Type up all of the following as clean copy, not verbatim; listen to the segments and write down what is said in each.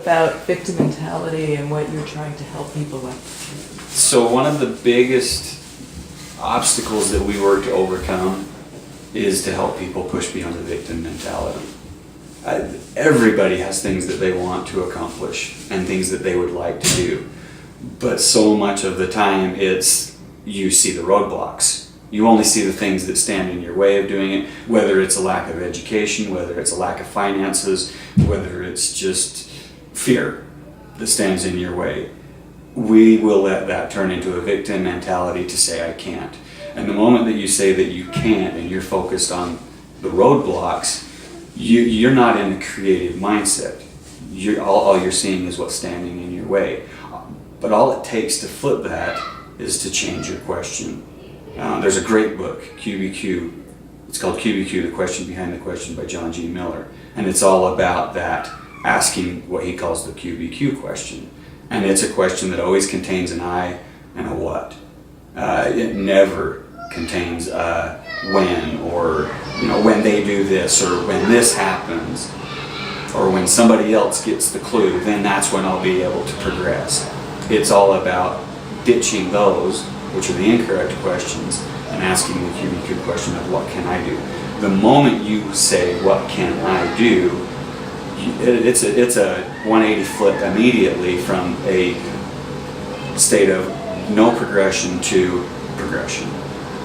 About victim mentality and what you're trying to help people with. So one of the biggest obstacles that we work to overcome is to help people push beyond the victim mentality. Everybody has things that they want to accomplish and things that they would like to do. But so much of the time it's you see the roadblocks. You only see the things that stand in your way of doing it, whether it's a lack of education, whether it's a lack of finances, whether it's just fear that stands in your way. We will let that turn into a victim mentality to say, I can't. And the moment that you say that you can't and you're focused on the roadblocks, you're not in a creative mindset. All you're seeing is what's standing in your way. But all it takes to flip that is to change your question. There's a great book, QBQ. It's called QBQ, The Question Behind the Question by John G. Miller. And it's all about that, asking what he calls the QBQ question. And it's a question that always contains an I and a what. It never contains a when, or when they do this, or when this happens, or when somebody else gets the clue, then that's when I'll be able to progress. It's all about ditching those, which are the incorrect questions, and asking the QBQ question of what can I do. The moment you say what can I do, it's a 180 flip immediately from a state of no progression to progression.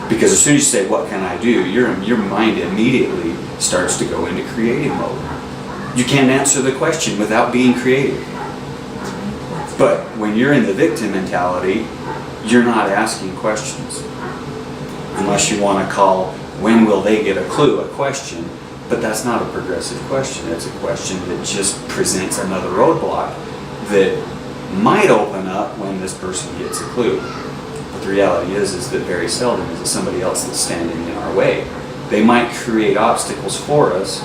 Because as soon as you say what can I do, your mind immediately starts to go into creative mode. You can't answer the question without being creative. But when you're in the victim mentality, you're not asking questions. Unless you want to call when will they get a clue a question. But that's not a progressive question. It's a question that just presents another roadblock that might open up when this person gets a clue. But the reality is that very seldom is it somebody else that's standing in our way. They might create obstacles for us,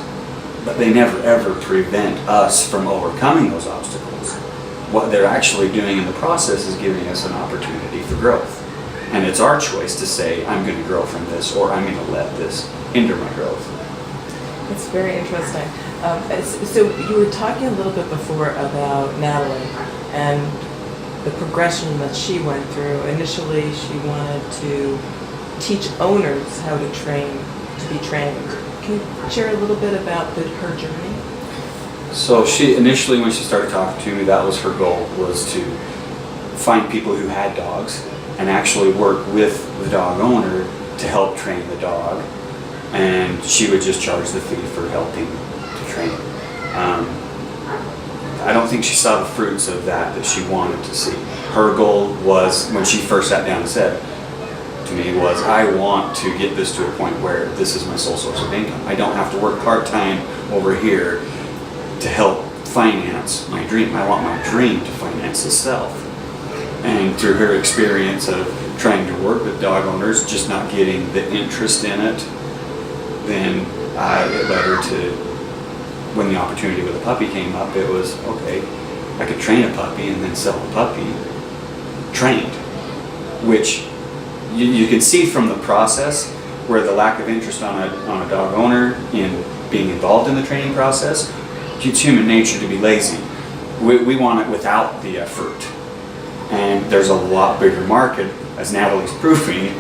but they never ever prevent us from overcoming those obstacles. What they're actually doing in the process is giving us an opportunity for growth. And it's our choice to say, I'm going to grow from this, or I'm going to let this hinder my growth. It's very interesting. So you were talking a little bit before about Natalie and the progression that she went through. Initially, she wanted to teach owners how to be trained. Can you share a little bit about her journey? So she initially, when she started talking to me, that was her goal, was to find people who had dogs and actually work with the dog owner to help train the dog. And she would just charge the fee for helping to train. I don't think she saw the fruits of that she wanted to see. Her goal was, when she first sat down and said to me, was I want to get this to a point where this is my sole source of income. I don't have to work part-time over here to help finance my dream. I want my dream to finance itself. And through her experience of trying to work with dog owners, just not getting the interest in it, then it led her to, when the opportunity with a puppy came up, it was, okay, I could train a puppy and then sell a puppy trained, which you can see from the process where the lack of interest on a dog owner in being involved in the training process. It's human nature to be lazy. We want it without the effort. And there's a lot bigger market, as Natalie's proving,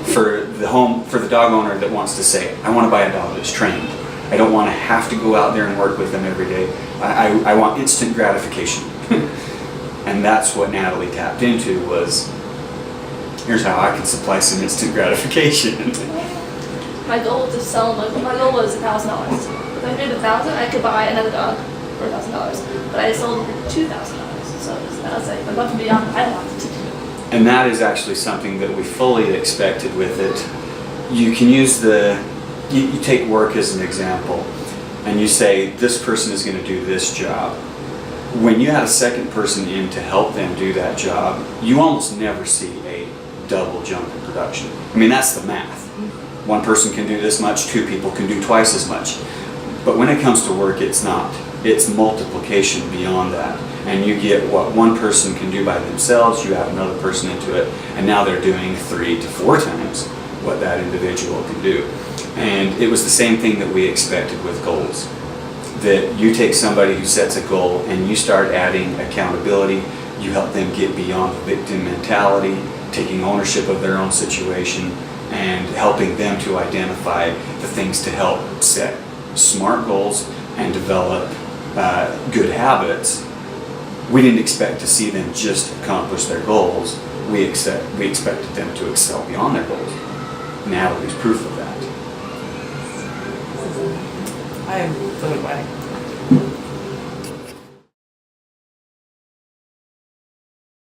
for the dog owner that wants to say, I want to buy a dog that's trained. I don't want to have to go out there and work with them every day. I want instant gratification. And that's what Natalie tapped into, was, here's how I can supply some instant gratification. My goal was to sell them. My goal was $1,000. If I made $1,000, I could buy another dog for $1,000. But I sold them for $2,000. So I was like, above and beyond what I wanted to do. And that is actually something that we fully expected with it. You can use you take work as an example, and you say, this person is going to do this job. When you add a second person in to help them do that job, you almost never see a double jump in production. I mean, that's the math. One person can do this much, two people can do twice as much. But when it comes to work, it's not. It's multiplication beyond that. And you get what one person can do by themselves, you add another person into it, and now they're doing 3 to 4 times what that individual can do. And it was the same thing that we expected with goals. that you take somebody who sets a goal and you start adding accountability, you help them get beyond the victim mentality, taking ownership of their own situation, and helping them to identify the things to help set smart goals and develop good habits. We didn't expect to see them just accomplish their goals. We expected them to excel beyond their goals. Natalie's proof of that. I am blown away.